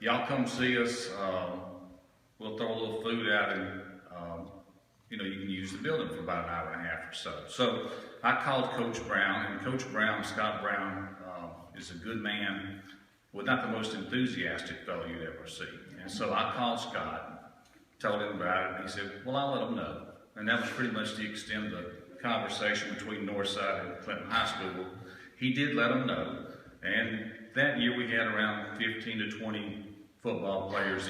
y'all come see us. We'll throw a little food out, and you know, you can use the building for about an hour and a half or so. So I called Coach Brown, and Coach Brown, Scott Brown, is a good man, but not the most enthusiastic fellow you'd ever see. And so I called Scott, told him about it, and he said, well, I'll let him know. And that was pretty much the extent of the conversation between Northside and Clinton High School. He did let him know, and that year we had around 15 to 20 football players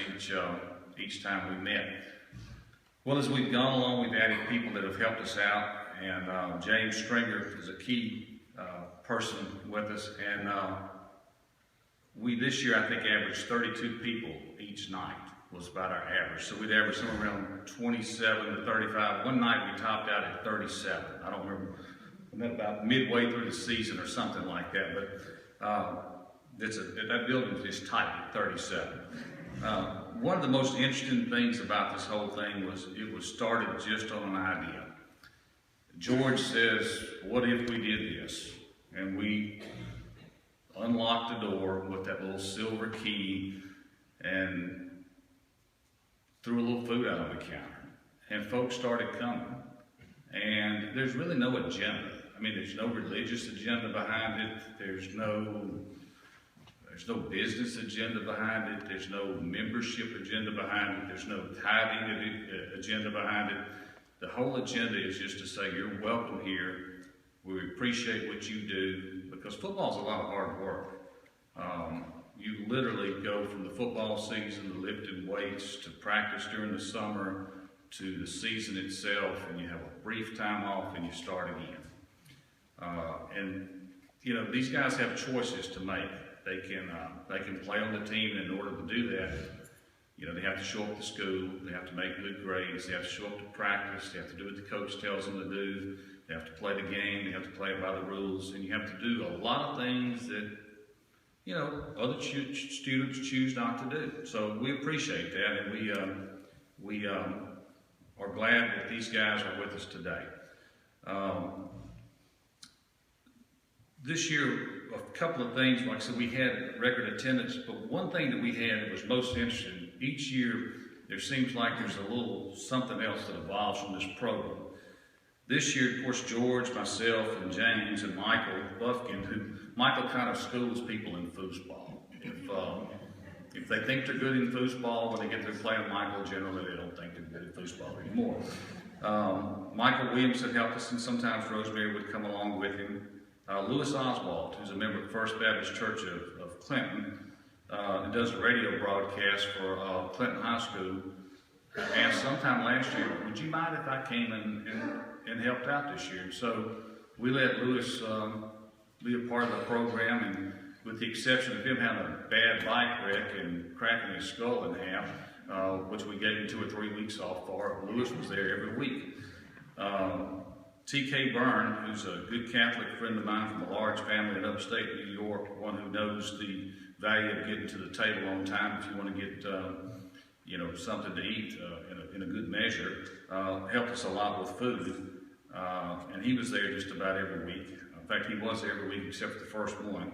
each time we met. Well, as we've gone along, we've added people that have helped us out, and James Stringer is a key person with us, and we this year I think averaged 32 people each night was about our average. So we'd average somewhere around 27 to 35. One night we topped out at 37. I don't remember, about midway through the season or something like that, but that building is tight at 37. One of the most interesting things about this whole thing was it was started just on an idea. George says, what if we did this? And we unlocked the door with that little silver key and threw a little food out on the counter. And folks started coming. And there's really no agenda. I mean, there's no religious agenda behind it. There's no business agenda behind it. There's no membership agenda behind it. There's no tithing agenda behind it. The whole agenda is just to say, you're welcome here. We appreciate what you do, because football is a lot of hard work. You literally go from the football season to lifting weights, to practice during the summer, to the season itself, and you have a brief time off and you start again. And you know, these guys have choices to make. They can play on the team, and in order to do that, you know, they have to show up to school, they have to make good grades, they have to show up to practice, they have to do what the coach tells them to do, they have to play the game, they have to play it by the rules, and you have to do a lot of things that, you know, other students choose not to do. So we appreciate that, and we are glad that these guys are with us today. This year, a couple of things, like I said, we had record attendance, but one thing that we had that was most interesting, each year there seems like there's a little something else that evolves from this program. This year, of course, George, myself, and James, and Michael Buffkin, Michael kind of schools people in foosball. If they think they're good in foosball, when they get to playing Michael, generally they don't think they're good at foosball anymore. Michael Williamson helped us, and sometimes Rosemary would come along with him. Louis Oswald, who's a member of First Baptist Church of Clinton, and does a radio broadcast for Clinton High School, asked sometime last year, would you mind if I came and helped out this year? So we let Louis be a part of the program, and with the exception of him having a bad bike wreck and cracking his skull in half, which we gave him 2 or 3 weeks off for, Louis was there every week. T.K. Byrne, who's a good Catholic friend of mine from a large family in upstate New York, one who knows the value of getting to the table on time if you want to get you know, something to eat in a good measure, helped us a lot with food, and he was there just about every week. In fact, he was there every week except for the first one.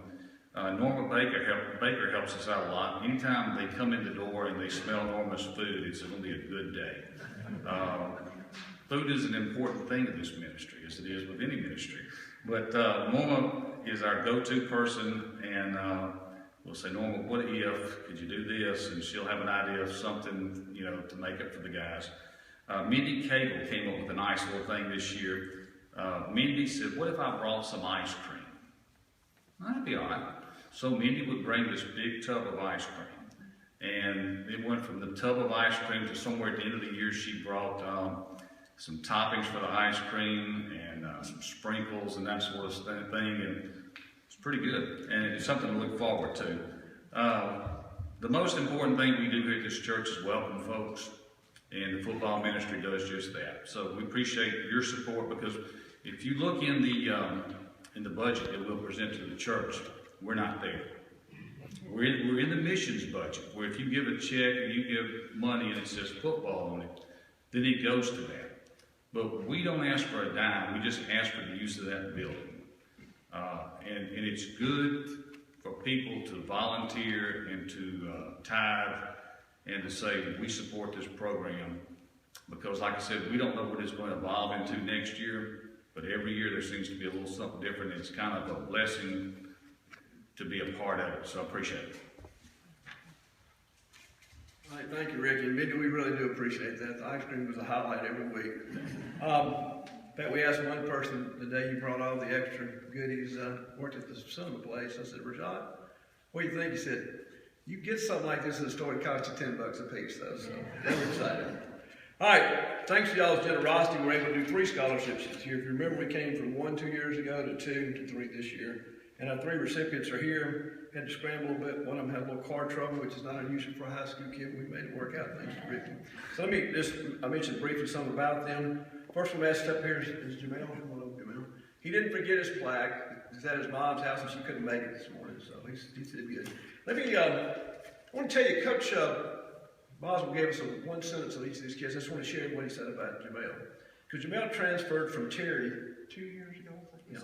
Norma Baker helps us out a lot. Anytime they come in the door and they smell Norma's food, it's going to be a good day. Food is an important thing in this ministry, as it is with any ministry. But Norma is our go-to person, and we'll say, Norma, what if, could you do this? And she'll have an idea of something, you know, to make up for the guys. Mindy Cable came up with a nice little thing this year. Mindy said, what if I brought some ice cream? That'd be all right. So Mindy would bring this big tub of ice cream. And it went from the tub of ice cream to somewhere at the end of the year she brought some toppings for the ice cream and some sprinkles and that sort of thing, and it's pretty good, and it's something to look forward to. The most important thing we do here at this church is welcome folks, and the football ministry does just that. So we appreciate your support, because if you look in the budget that we'll present to the church, we're not there. We're in the missions budget, where if you give a check or you give money and it says football on it, then it goes to that. But we don't ask for a dime, we just ask for the use of that building. And it's good for people to volunteer and to tithe and to say we support this program, because like I said, we don't know what it's going to evolve into next year, but every year there seems to be a little something different. It's kind of a blessing to be a part of it, so I appreciate it. All right, thank you, Ricky. And Mindy, we really do appreciate that. The ice cream was a highlight every week. In fact, we asked one person the day you brought all the extra goodies, worked at the cinema place. I said, Rashad, what do you think? He said, you get something like this in the store, it costs you $10 a piece, though. So they were excited. All right, thanks to y'all's generosity, we're able to do 3 scholarships this year. If you remember, we came from 1 2 years ago to 2 to 3 this year. And our 3 recipients are here. Had to scramble a bit. One of them had a little car trouble, which is not unusual for a high school kid. We made it work out, thanks to Ricky. So let me just, I mentioned briefly something about them. First one I asked up here is Jamel. Come on over, Jamel. He didn't forget his plaque. He's at his mom's house and she couldn't make it this morning, so he said good. Let me, I want to tell you, Coach Boswell gave us one sentence on each of these kids. I just want to share what he said about Jamel. Because Jamel transferred from Terry 2 years ago, I think. Yeah.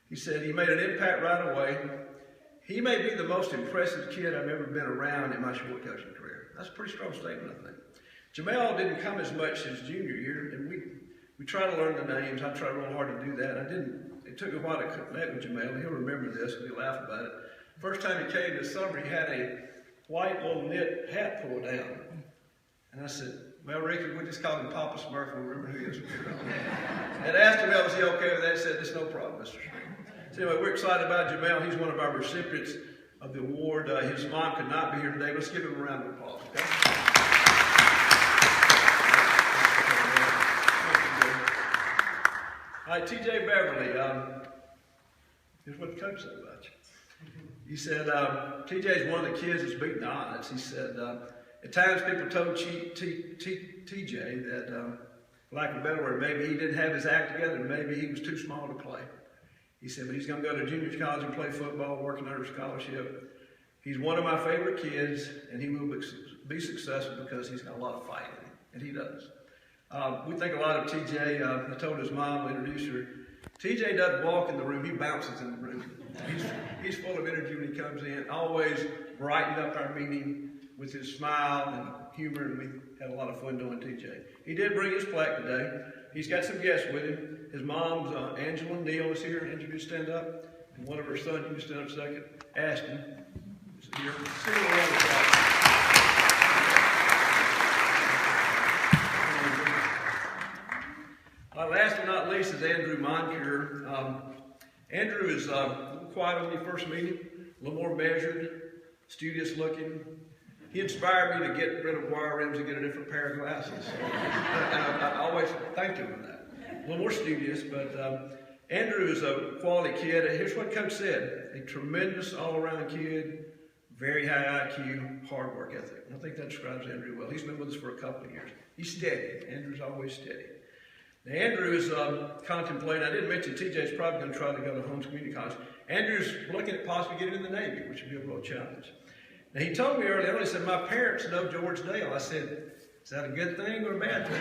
He said he made an impact right away. He may be the most impressive kid I've ever been around in my short coaching career. That's a pretty strong statement, I think. Jamel didn't come as much as junior year, and we try to learn the names. I tried real hard to do that. It took a while to connect with Jamel. He'll remember this, and he'll laugh about it. First time he came this summer, he had a white little knit hat pulled down. And I said, well, Ricky, we just called him Papa Smurf. We'll remember who he is from here on. And I asked him, was he okay with that? He said, it's no problem, Mr. Street. So anyway, we're excited about Jamel. He's one of our recipients of the award. His mom could not be here today. Let's give him a round of applause, okay? All right, T.J. Beverly. Here's what the coach said about you. He said, T.J. is one of the kids that's beating the odds. He said, at times people told T.J. that, for lack of a better word, maybe he didn't have his act together and maybe he was too small to play. He said, but he's going to go to junior college and play football, working under scholarship. He's one of my favorite kids, and he will be successful because he's got a lot of fight in him, and he does. We think a lot of TJ. I told his mom, I introduced her. TJ doesn't walk in the room, he bounces in the room. He's full of energy when he comes in, always brightened up our meeting with his smile and humor, and we had a lot of fun doing TJ. He did bring his plaque today. He's got some guests with him. His mom's, Angela Neal, is here. Angela, you stand up. And one of her sons, you can stand up a second. Ashton is here. Sing around the crowd. Last but not least is Andrew Moncure. Andrew is a little quiet when we first meet him, a little more measured, studious looking. He inspired me to get rid of wire rims and get a different pair of glasses. I always thanked him for that. A little more studious, but Andrew is a quality kid. Here's what Coach said: a tremendous all-around kid, very high IQ, hard work ethic. And I think that describes Andrew well. He's been with us for a couple of years. He's steady. Andrew's always steady. Now, Andrew is contemplating, I didn't mention TJ's probably going to try to go to Holmes Community College. Andrew's looking at possibly getting in the Navy, which would be a real challenge. Now, he told me earlier on, he said, my parents know George Dale. I said, is that a good thing or a bad thing?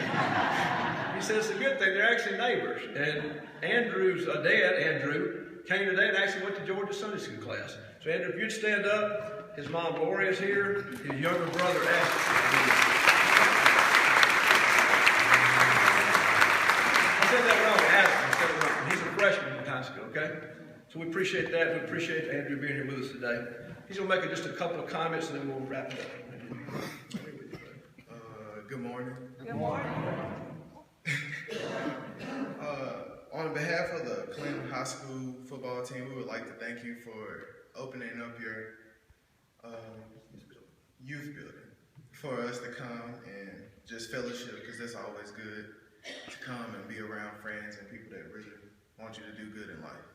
He said, it's a good thing. They're actually neighbors. And Andrew's dad, Andrew, came today and actually went to George's Sunday school class. So, Andrew, if you'd stand up, his mom, Lori, is here. His younger brother, Ashton. I said that wrong, Adam. He's a freshman in high school, okay? So we appreciate that. We appreciate Andrew being here with us today. He's going to make just a couple of comments and then we'll wrap it up. Good morning. Good morning. On behalf of the Clinton High School football team, we would like to thank you for opening up your youth building for us to come and just fellowship, because that's always good to come and be around friends and people that really want you to do good in life.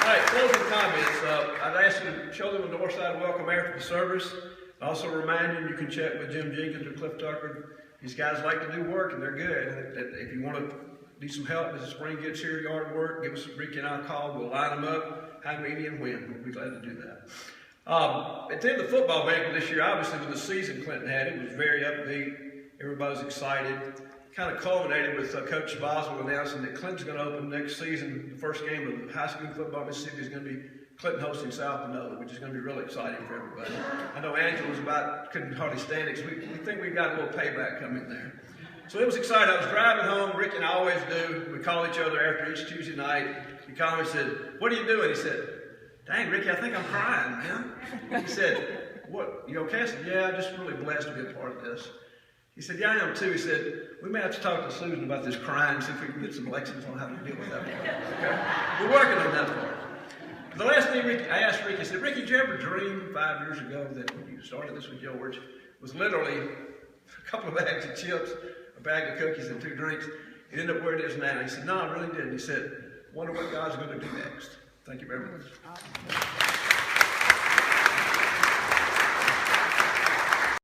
All right, closing comments. I'd ask you to show them a north side welcome after the service. I also remind you can check with Jim Jenkins or Cliff Tucker. These guys like to do work and they're good. If you want to need some help as the spring gets here, yard work, give us Ricky and I'll call. We'll line them up, have a meeting and win. We'll be glad to do that. At the end of the football banquet this year, obviously with the season Clinton had, it was very upbeat. Everybody was excited. kind of culminated with Coach Boswell announcing that Clinton's going to open next season. The first game of high school football in Mississippi is going to be Clinton hosting South Monona, which is going to be really exciting for everybody. I know Angela couldn't hardly stand it, because we think we've got a little payback coming there. So it was exciting. I was driving home. Ricky and I always do. We call each other after each Tuesday night. He called me and said, "What are you doing?" He said, "Dang, Ricky, I think I'm crying, man." He said, "What, you okay?" I said, "Yeah, I'm just really blessed to be a part of this." He said, "Yeah, I am too." He said, "We may have to talk to Susan about this crying, see if we can get some lessons on how to deal with that part." Okay? We're working on that part. The last thing I asked Ricky, I said, "Ricky, did you ever dream 5 years ago that when you started this with George, was literally a couple of bags of chips, a bag of cookies, and 2 drinks? It ended up where it is now." He said, "No, I really didn't." He said, "Wonder what God's going to do next." Thank you very much.